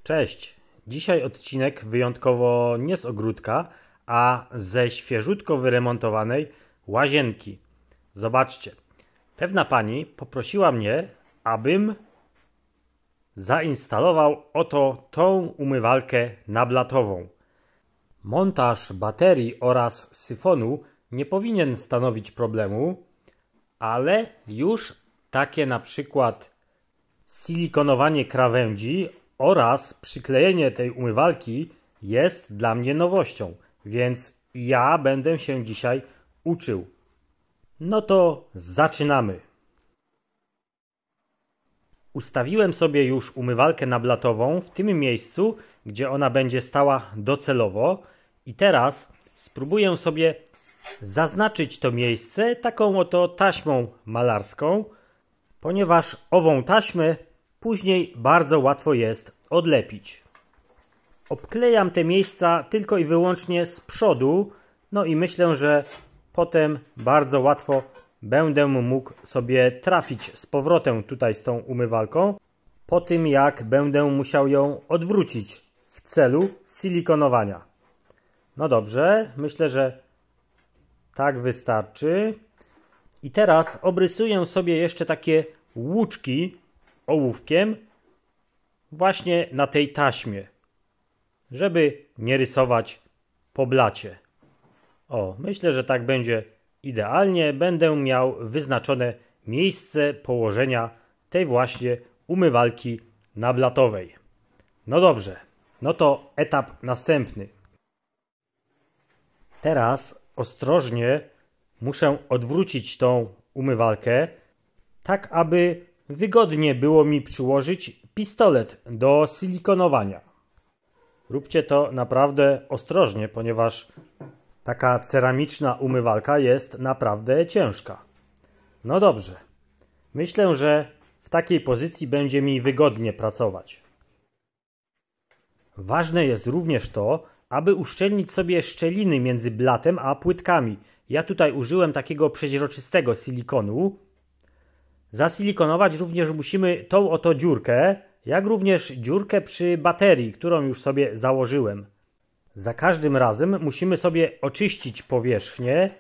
Cześć! Dzisiaj odcinek wyjątkowo nie z ogródka, a ze świeżutko wyremontowanej łazienki. Zobaczcie, pewna pani poprosiła mnie, abym zainstalował oto tą umywalkę nablatową. Montaż baterii oraz syfonu nie powinien stanowić problemu, ale już takie na przykład silikonowanie krawędzi oraz przyklejenie tej umywalki jest dla mnie nowością, więc ja będę się dzisiaj uczył. No to zaczynamy. Ustawiłem sobie już umywalkę nablatową w tym miejscu, gdzie ona będzie stała docelowo i teraz spróbuję sobie zaznaczyć to miejsce taką oto taśmą malarską, ponieważ ową taśmę później bardzo łatwo jest odlepić. Obklejam te miejsca tylko i wyłącznie z przodu, no i myślę, że potem bardzo łatwo będę mógł sobie trafić z powrotem tutaj z tą umywalką, po tym jak będę musiał ją odwrócić w celu silikonowania. No dobrze, myślę, że tak wystarczy. I teraz obrysuję sobie jeszcze takie łuczki ołówkiem właśnie na tej taśmie, żeby nie rysować po blacie. O, myślę, że tak będzie idealnie. Będę miał wyznaczone miejsce położenia tej właśnie umywalki nablatowej. No dobrze, no to etap następny. Teraz ostrożnie muszę odwrócić tą umywalkę, tak aby wygodnie było mi przyłożyć pistolet do silikonowania. Róbcie to naprawdę ostrożnie, ponieważ taka ceramiczna umywalka jest naprawdę ciężka. No dobrze. Myślę, że w takiej pozycji będzie mi wygodnie pracować. Ważne jest również to, aby uszczelnić sobie szczeliny między blatem a płytkami. Ja tutaj użyłem takiego przeźroczystego silikonu. Zasilikonować również musimy tą oto dziurkę, jak również dziurkę przy baterii, którą już sobie założyłem. Za każdym razem musimy sobie oczyścić powierzchnię.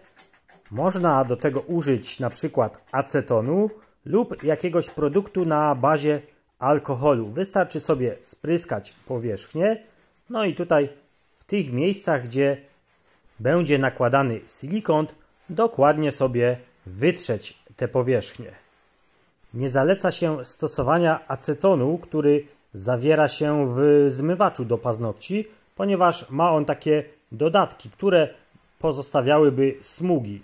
Można do tego użyć na przykład acetonu lub jakiegoś produktu na bazie alkoholu. Wystarczy sobie spryskać powierzchnię. No i tutaj w tych miejscach, gdzie będzie nakładany silikon, dokładnie sobie wytrzeć te powierzchnie. Nie zaleca się stosowania acetonu, który zawiera się w zmywaczu do paznokci, ponieważ ma on takie dodatki, które pozostawiałyby smugi.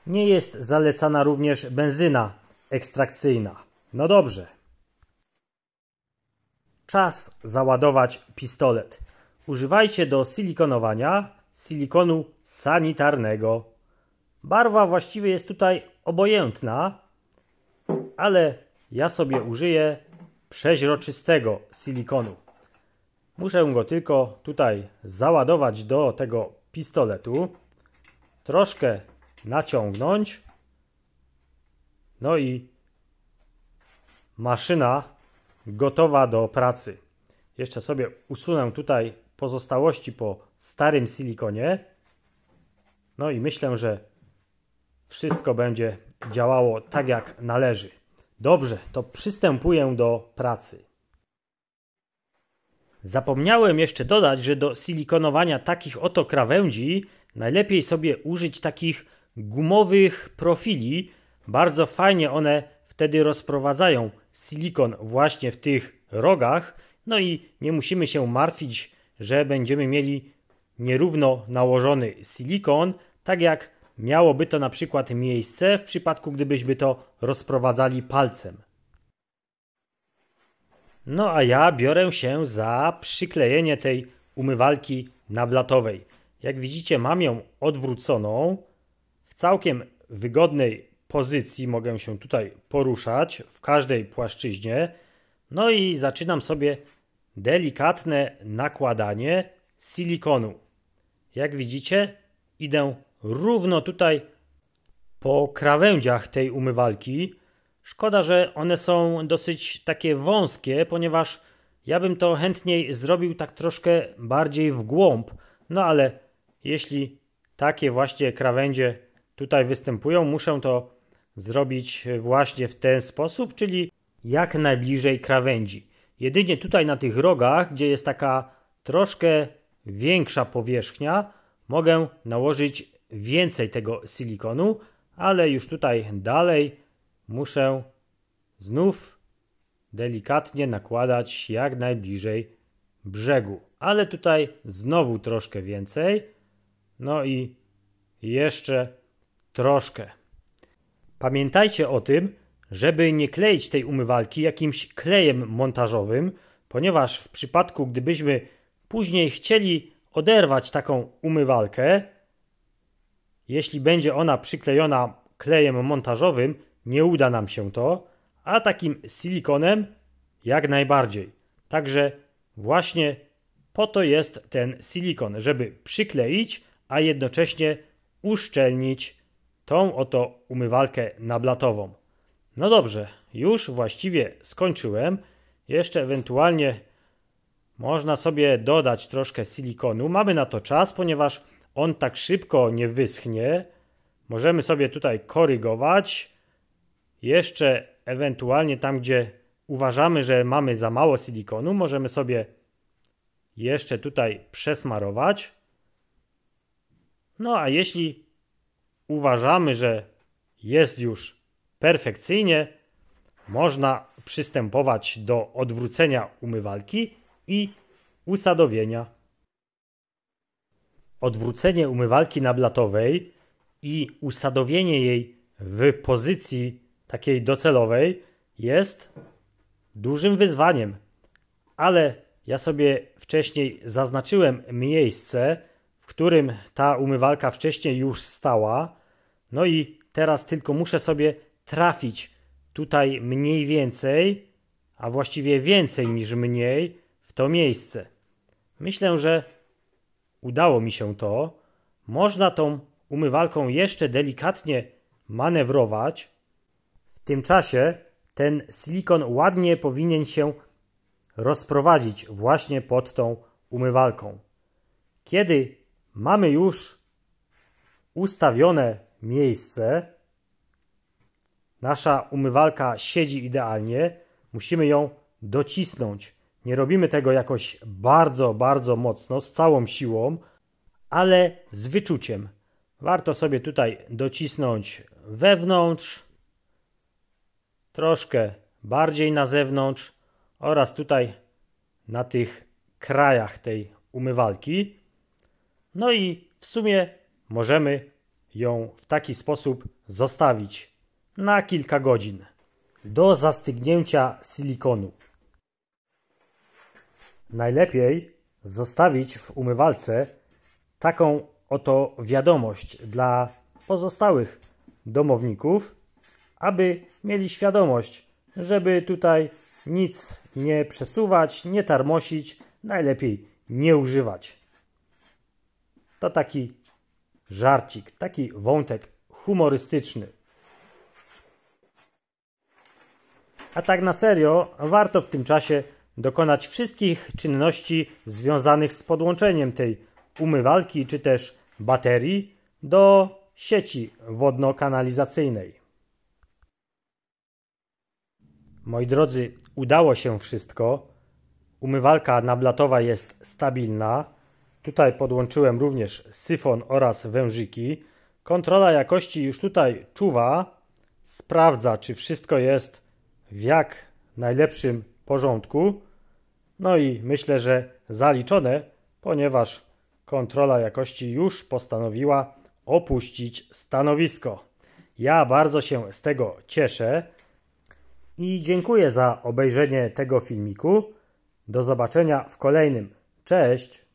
Nie jest zalecana również benzyna ekstrakcyjna. No dobrze. Czas załadować pistolet. Używajcie do silikonowania silikonu sanitarnego. Barwa właściwie jest tutaj obojętna, ale ja sobie użyję przeźroczystego silikonu. Muszę go tylko tutaj załadować do tego pistoletu, troszkę naciągnąć, no i maszyna gotowa do pracy. Jeszcze sobie usunę tutaj pozostałości po starym silikonie. No i myślę, że wszystko będzie działało tak jak należy. Dobrze, to przystępuję do pracy. Zapomniałem jeszcze dodać, że do silikonowania takich oto krawędzi najlepiej sobie użyć takich gumowych profili. Bardzo fajnie one wtedy rozprowadzają silikon właśnie w tych rogach. No i nie musimy się martwić, że będziemy mieli nierówno nałożony silikon, tak jak miałoby to na przykład miejsce w przypadku, gdybyśmy to rozprowadzali palcem. No a ja biorę się za przyklejenie tej umywalki nablatowej. Jak widzicie, mam ją odwróconą. W całkiem wygodnej pozycji mogę się tutaj poruszać w każdej płaszczyźnie. No i zaczynam sobie delikatne nakładanie silikonu. Jak widzicie, idę równo tutaj po krawędziach tej umywalki. Szkoda, że one są dosyć takie wąskie, ponieważ Ja bym to chętniej zrobił tak troszkę bardziej w głąb, no ale jeśli takie właśnie krawędzie tutaj występują, muszę to zrobić właśnie w ten sposób, czyli jak najbliżej krawędzi. Jedynie tutaj na tych rogach, gdzie jest taka troszkę większa powierzchnia, mogę nałożyć więcej tego silikonu, ale już tutaj dalej muszę znów delikatnie nakładać jak najbliżej brzegu. Ale tutaj znowu troszkę więcej. No i jeszcze troszkę. Pamiętajcie o tym, żeby nie kleić tej umywalki jakimś klejem montażowym, ponieważ w przypadku, gdybyśmy później chcieli oderwać taką umywalkę, jeśli będzie ona przyklejona klejem montażowym, nie uda nam się to, a takim silikonem jak najbardziej. Także właśnie po to jest ten silikon, żeby przykleić, a jednocześnie uszczelnić tą oto umywalkę nablatową. No dobrze, już właściwie skończyłem. Jeszcze ewentualnie można sobie dodać troszkę silikonu. Mamy na to czas, ponieważ on tak szybko nie wyschnie. Możemy sobie tutaj korygować. Jeszcze ewentualnie tam, gdzie uważamy, że mamy za mało silikonu, możemy sobie jeszcze tutaj przesmarować. No a jeśli uważamy, że jest już perfekcyjnie, można przystępować do odwrócenia umywalki i usadowienia. Odwrócenie umywalki nablatowej i usadowienie jej w pozycji takiej docelowej jest dużym wyzwaniem, ale ja sobie wcześniej zaznaczyłem miejsce, w którym ta umywalka wcześniej już stała, no i teraz tylko muszę sobie trafić tutaj mniej więcej, a właściwie więcej niż mniej w to miejsce. Myślę, że udało mi się to. Można tą umywalką jeszcze delikatnie manewrować. W tym czasie ten silikon ładnie powinien się rozprowadzić właśnie pod tą umywalką. Kiedy mamy już ustawione miejsce, nasza umywalka siedzi idealnie, musimy ją docisnąć. Nie robimy tego jakoś bardzo, bardzo mocno, z całą siłą, ale z wyczuciem. Warto sobie tutaj docisnąć wewnątrz, troszkę bardziej na zewnątrz oraz tutaj na tych krajach tej umywalki. No i w sumie możemy ją w taki sposób zostawić na kilka godzin do zastygnięcia silikonu. Najlepiej zostawić w umywalce taką oto wiadomość dla pozostałych domowników, aby mieli świadomość, żeby tutaj nic nie przesuwać, nie tarmosić, najlepiej nie używać. To taki żarcik, taki wątek humorystyczny. A tak na serio, warto w tym czasie dokonać wszystkich czynności związanych z podłączeniem tej umywalki czy też baterii do sieci wodno-kanalizacyjnej. Moi drodzy, udało się wszystko. Umywalka nablatowa jest stabilna. Tutaj podłączyłem również syfon oraz wężyki. Kontrola jakości już tutaj czuwa, sprawdza, czy wszystko jest w jak najlepszym porządku. No i myślę, że zaliczone, ponieważ kontrola jakości już postanowiła opuścić stanowisko. Ja bardzo się z tego cieszę i dziękuję za obejrzenie tego filmiku. Do zobaczenia w kolejnym. Cześć!